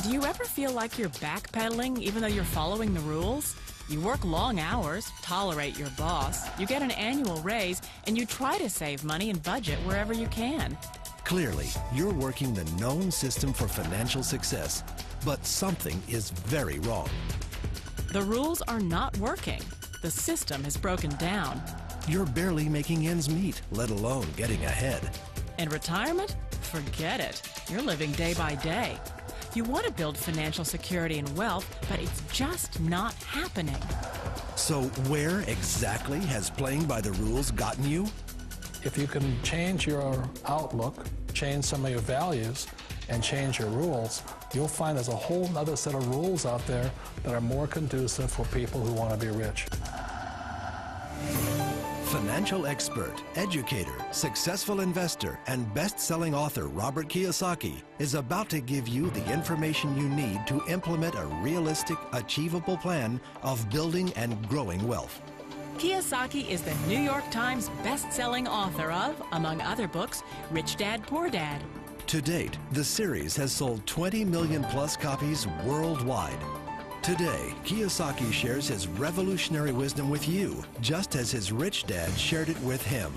Do you ever feel like you're backpedaling even though you're following the rules? You work long hours, tolerate your boss, you get an annual raise, and you try to save money and budget wherever you can. Clearly, you're working the known system for financial success, but something is very wrong. The rules are not working. The system has broken down. You're barely making ends meet, let alone getting ahead. And retirement? Forget it. You're living day by day. You want to build financial security and wealth, but it's just not happening. So where exactly has playing by the rules gotten you? If you can change your outlook, change some of your values, and change your rules, you'll find there's a whole other set of rules out there that are more conducive for people who want to be rich. Financial expert, educator, successful investor, and best-selling author Robert Kiyosaki is about to give you the information you need to implement a realistic, achievable plan of building and growing wealth. Kiyosaki is the New York Times best-selling author of, among other books, Rich Dad, Poor Dad. To date, the series has sold 20 million plus copies worldwide. Today, Kiyosaki shares his revolutionary wisdom with you, just as his rich dad shared it with him.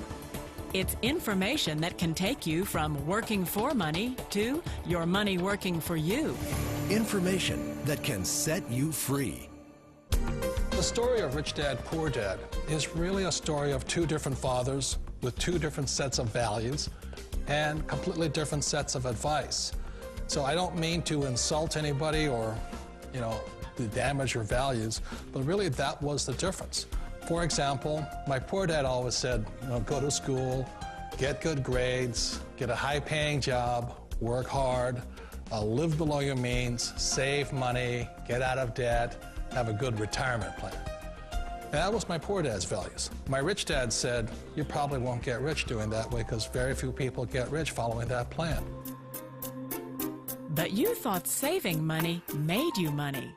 It's information that can take you from working for money to your money working for you. Information that can set you free. The story of Rich Dad, Poor Dad is really a story of two different fathers with two different sets of values and completely different sets of advice. So I don't mean to insult anybody or, to damage your values, but really that was the difference. For example, my poor dad always said, go to school, get good grades, get a high-paying job, work hard, live below your means, save money, get out of debt, have a good retirement plan. And that was my poor dad's values. My rich dad said, you probably won't get rich doing that way because very few people get rich following that plan. But you thought saving money made you money.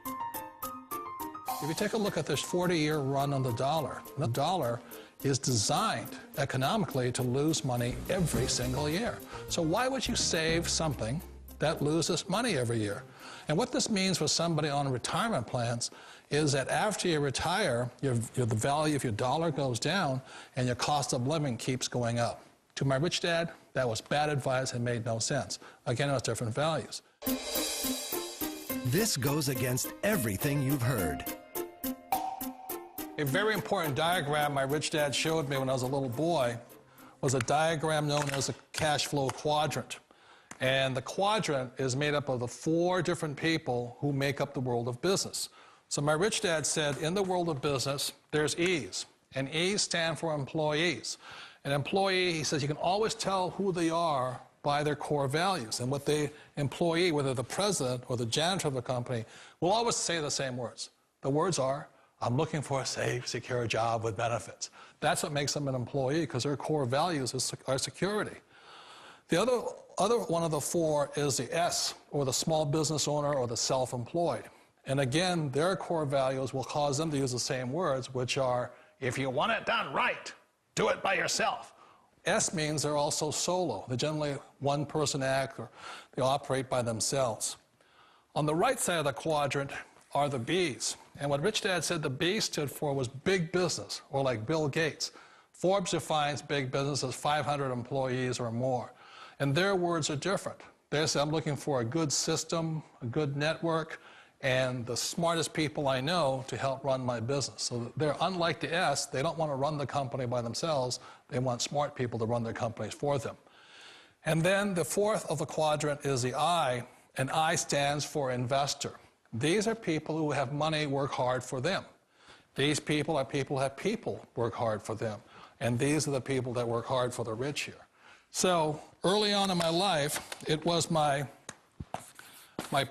If you take a look at this 40-year run on the dollar is designed economically to lose money every single year. So why would you save something that loses money every year? And what this means for somebody on retirement plans is that after you retire, the value of your dollar goes down and your cost of living keeps going up. To my rich dad, that was bad advice and made no sense. Again, it was different values. This goes against everything you've heard. A very important diagram my rich dad showed me when I was a little boy was a diagram known as a cash flow quadrant. And the quadrant is made up of the four different people who make up the world of business. So my rich dad said, in the world of business, there's E's, and E's stand for employees. An employee, he says, you can always tell who they are by their core values. And what the employee, whether the president or the janitor of the company, will always say the same words. The words are, I'm looking for a safe, secure job with benefits. That's what makes them an employee, because their core values are security. The other one of the four is the S, or the small business owner or the self-employed. And again, their core values will cause them to use the same words, which are, if you want it done right, do it by yourself. S means they're also solo. They're generally one-person act, or they operate by themselves. On the right side of the quadrant are the B's. And what Rich Dad said the B stood for was big business, or like Bill Gates. Forbes defines big business as 500 employees or more. And their words are different. They say, I'm looking for a good system, a good network, and the smartest people I know to help run my business. So they're unlike the S. They don't want to run the company by themselves. They want smart people to run their companies for them. And then the fourth of the quadrant is the I, and I stands for investor. These are people who have money work hard for them. These people are people who have people work hard for them. And these are the people that work hard for the rich here. So early on in my life, it was my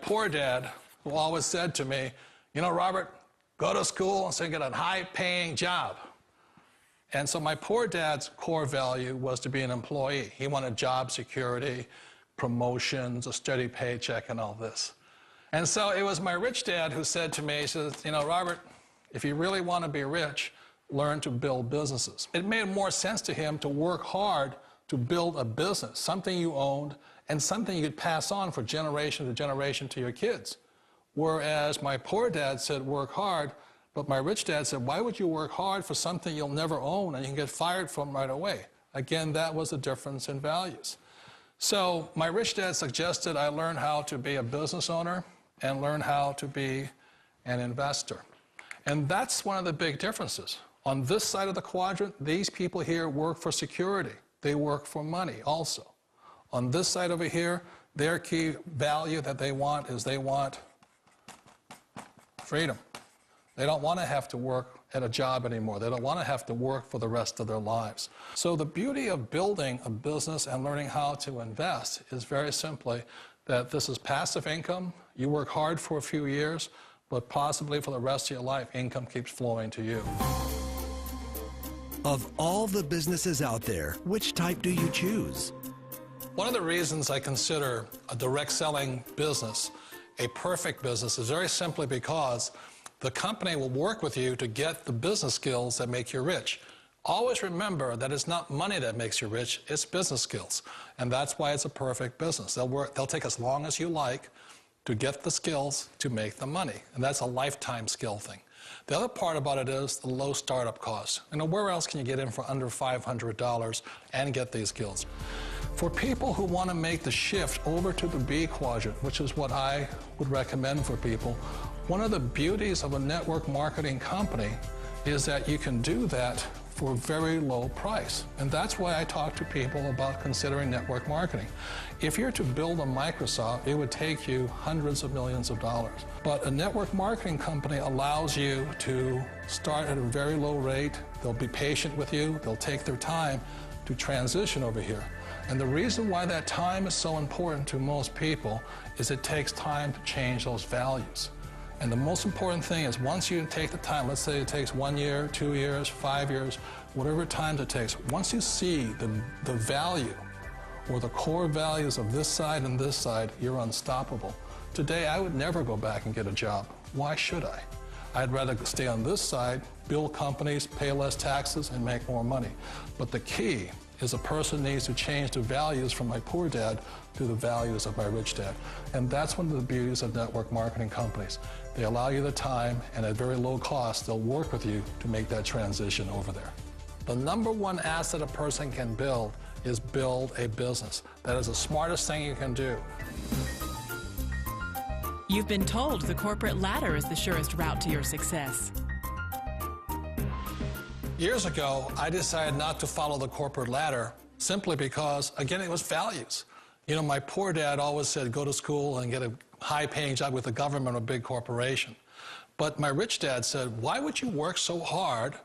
poor dad who always said to me, Robert, go to school and so get a high-paying job. And so my poor dad's core value was to be an employee. He wanted job security, promotions, a steady paycheck, and all this. And so it was my rich dad who said to me, he says, Robert, if you really want to be rich, learn to build businesses. It made more sense to him to work hard to build a business, something you owned, and something you could pass on for generation to generation to your kids. Whereas my poor dad said, work hard, but my rich dad said, why would you work hard for something you'll never own and you can get fired from right away? Again, that was the difference in values. So my rich dad suggested I learn how to be a business owner and learn how to be an investor. And that's one of the big differences. On this side of the quadrant, these people here work for security. They work for money also. On this side over here, their key value that they want is they want freedom. They don't want to have to work at a job anymore. They don't want to have to work for the rest of their lives. So the beauty of building a business and learning how to invest is very simply that this is passive income. You work hard for a few years, but possibly for the rest of your life, income keeps flowing to you. Of all the businesses out there, which type do you choose? One of the reasons I consider a direct selling business a perfect business is very simply because the company will work with you to get the business skills that make you rich. Always remember that it's not money that makes you rich, it's business skills. And that's why it's a perfect business. They'll take as long as you like to get the skills to make the money. And that's a lifetime skill thing. The other part about it is the low startup cost. You know, where else can you get in for under $500 and get these skills? For people who want to make the shift over to the B quadrant, which is what I would recommend for people, one of the beauties of a network marketing company is that you can do that for a very low price. And that's why I talk to people about considering network marketing. If you're to build a Microsoft, it would take you hundreds of millions of dollars. But a network marketing company allows you to start at a very low rate. They'll be patient with you. They'll take their time to transition over here. And the reason why that time is so important to most people is it takes time to change those values. And the most important thing is once you take the time, let's say it takes 1 year, 2 years, 5 years, whatever time it takes, once you see the value or the core values of this side and this side, you're unstoppable. Today, I would never go back and get a job. Why should I? I'd rather stay on this side, build companies, pay less taxes, and make more money. But the key is a person needs to change the values from my poor dad to the values of my rich dad. And that's one of the beauties of network marketing companies. They allow you the time, and at very low cost, they'll work with you to make that transition over there. The number one asset a person can build is build a business. That is the smartest thing you can do. You've been told the corporate ladder is the surest route to your success. Years ago, I decided not to follow the corporate ladder simply because, again, it was values. You know, my poor dad always said, go to school and get a high-paying job with the government or a big corporation. But my rich dad said, why would you work so hard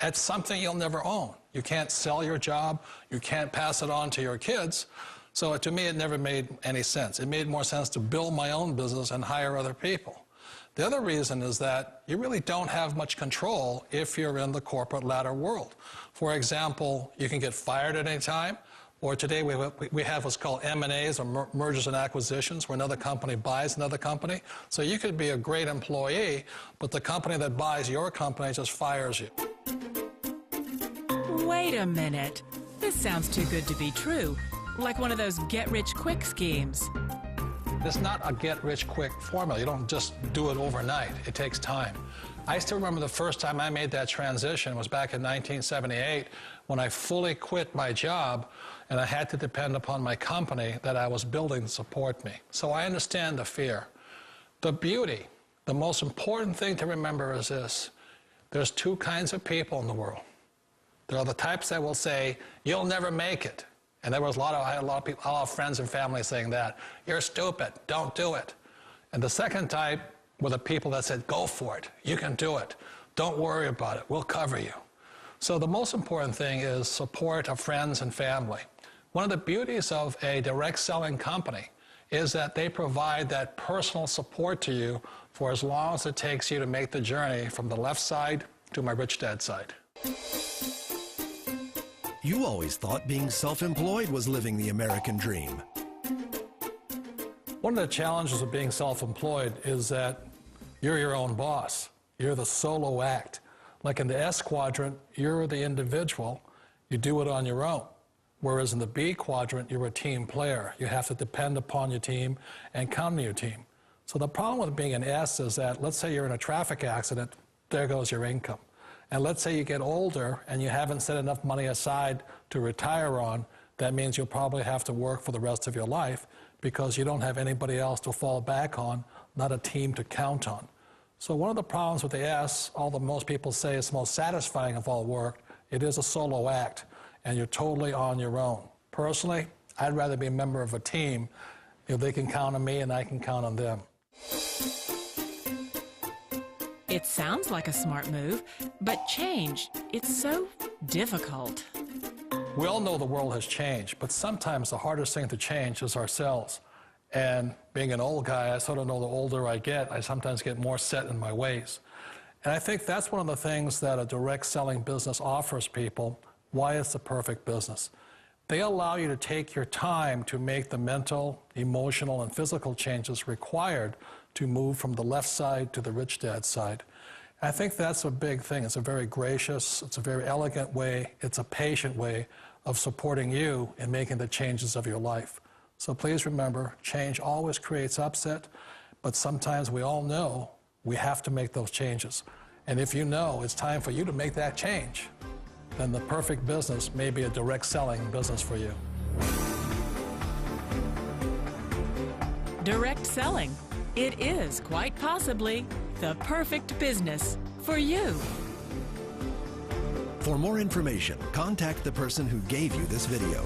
at something you'll never own? You can't sell your job. You can't pass it on to your kids. So to me, it never made any sense. It made more sense to build my own business and hire other people. The other reason is that you really don't have much control if you're in the corporate ladder world. For example, you can get fired at any time, or today we have what's called M&As, or mergers and acquisitions, where another company buys another company. So you could be a great employee, but the company that buys your company just fires you. Wait a minute. This sounds too good to be true. Like one of those get-rich-quick schemes. It's not a get-rich-quick formula. You don't just do it overnight. It takes time. I still remember the first time I made that transition was back in 1978 when I fully quit my job and I had to depend upon my company that I was building to support me. So I understand the fear. The beauty, the most important thing to remember is this. There's two kinds of people in the world. There are the types that will say, you'll never make it. And I had a lot of people, a lot of friends and family saying that. You're stupid, don't do it. And the second type were the people that said, go for it, you can do it. Don't worry about it, we'll cover you. So the most important thing is support of friends and family. One of the beauties of a direct selling company is that they provide that personal support to you for as long as it takes you to make the journey from the left side to my rich dad's side. You always thought being self-employed was living the American dream. One of the challenges of being self-employed is that you're your own boss. You're the solo act. Like in the S quadrant, you're the individual. You do it on your own. Whereas in the B quadrant, you're a team player. You have to depend upon your team and count on your team. So the problem with being an S is that, let's say you're in a traffic accident, there goes your income. And let's say you get older and you haven't set enough money aside to retire on, that means you'll probably have to work for the rest of your life because you don't have anybody else to fall back on, not a team to count on. So one of the problems with the S, although most people say it's the most satisfying of all work, it is a solo act, and you're totally on your own. Personally, I'd rather be a member of a team if they can count on me and I can count on them. It sounds like a smart move, but change, it's so difficult. We all know the world has changed, but sometimes the hardest thing to change is ourselves. And being an old guy, I sort of know the older I get, I sometimes get more set in my ways. And I think that's one of the things that a direct selling business offers people, why it's the perfect business. They allow you to take your time to make the mental, emotional, and physical changes required to move from the left side to the rich dad side. And I think that's a big thing. It's a very gracious, it's a very elegant way, it's a patient way of supporting you in making the changes of your life. So please remember, change always creates upset, but sometimes we all know we have to make those changes. And if you know it's time for you to make that change, then the perfect business may be a direct selling business for you. Direct selling. It is quite possibly the perfect business for you. For more information, contact the person who gave you this video.